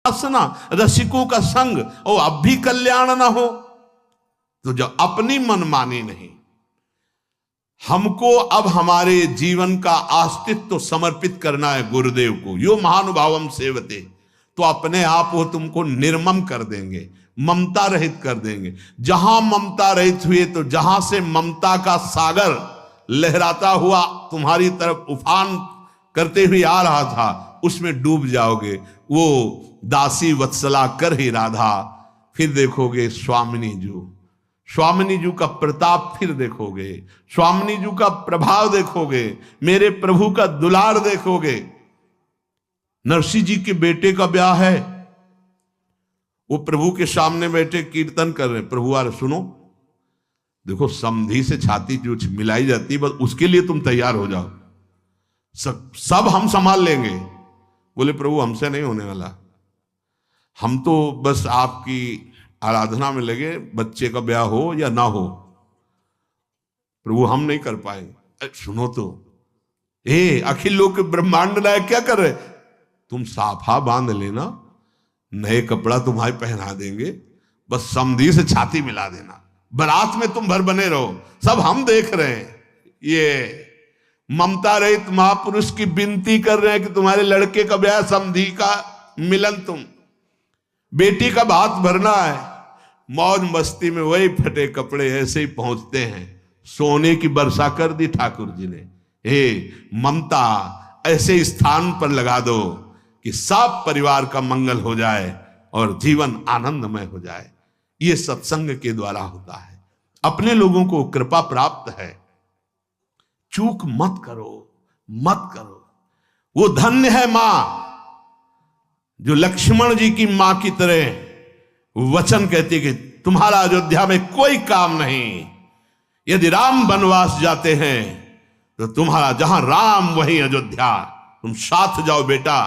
वासना, रसिकों का संग, और अब भी कल्याण ना हो। तो जब अपनी मनमानी नहीं, हमको अब हमारे जीवन का अस्तित्व समर्पित करना है गुरुदेव को, यो महानुभावम सेवते, तो अपने आप वो तुमको निर्मम कर देंगे, ममता रहित कर देंगे। जहां ममता रहित हुए, तो जहां से ममता का सागर लहराता हुआ तुम्हारी तरफ उफान करते हुए आ रहा था, उसमें डूब जाओगे। वो दासी वत्सला कर ही राधा, फिर देखोगे स्वामिनी जी, स्वामिनी जी का प्रताप फिर देखोगे, स्वामिनी जी का प्रभाव देखोगे, मेरे प्रभु का दुलार देखोगे। नरसिंह जी के बेटे का ब्याह है, वो प्रभु के सामने बैठे कीर्तन कर रहे, प्रभु आ रहे, सुनो। देखो समधी से छाती जो मिलाई जाती है, बस उसके लिए तुम तैयार हो जाओ, सब हम संभाल लेंगे। बोले प्रभु हमसे नहीं होने वाला, हम तो बस आपकी आराधना में लगे, बच्चे का ब्याह हो या ना हो, प्रभु हम नहीं कर पाएंगे। सुनो तो, अखिल लोक ब्रह्मांड नायक क्या कर रहे, तुम साफा बांध लेना, नए कपड़ा तुम्हारे पहना देंगे, बस समधी से छाती मिला देना, बारात में तुम भर बने रहो, सब हम देख रहे हैं। ये ममता रहित महापुरुष की विनती कर रहे हैं कि तुम्हारे लड़के का ब्याह, समधी का मिलन, तुम बेटी का भात भरना है। मौज मस्ती में वही फटे कपड़े ऐसे ही पहुंचते हैं, सोने की वर्षा कर दी ठाकुर जी ने। ममता ऐसे स्थान पर लगा दो कि सब परिवार का मंगल हो जाए और जीवन आनंदमय हो जाए। ये सत्संग के द्वारा होता है, अपने लोगों को कृपा प्राप्त है। चूक मत करो, मत करो। वो धन्य है मां जो लक्ष्मण जी की मां की तरह वचन कहती कि तुम्हारा अयोध्या में कोई काम नहीं, यदि राम वनवास जाते हैं तो तुम्हारा जहां राम वहीं अयोध्या, तुम साथ जाओ बेटा।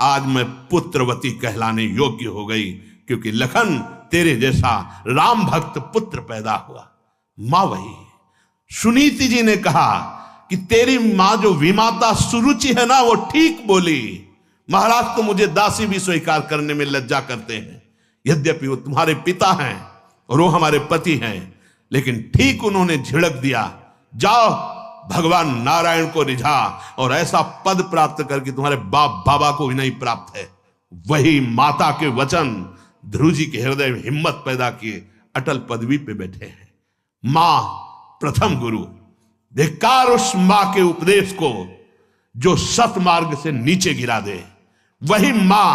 आज मैं पुत्रवती कहलाने योग्य हो गई, क्योंकि लखन तेरे जैसा राम भक्त पुत्र पैदा हुआ। मां वही। सुनीति जी ने कहा कि तेरी मां जो विमाता सुरुचि है ना, वो ठीक बोली। महाराज तो मुझे दासी भी स्वीकार करने में लज्जा करते हैं, यद्यपि वो तुम्हारे पिता हैं और वो हमारे पति हैं, लेकिन ठीक उन्होंने झिड़क दिया, जाओ भगवान नारायण को रिझा और ऐसा पद प्राप्त करके तुम्हारे बाप बाबा को भी नहीं प्राप्त है। वही माता के वचन ध्रुव जी के हृदय में हिम्मत पैदा किए, अटल पदवी पे बैठे हैं। मां प्रथम गुरु। धिक्कार उस मां के उपदेश को जो सत मार्ग से नीचे गिरा दे। वही मां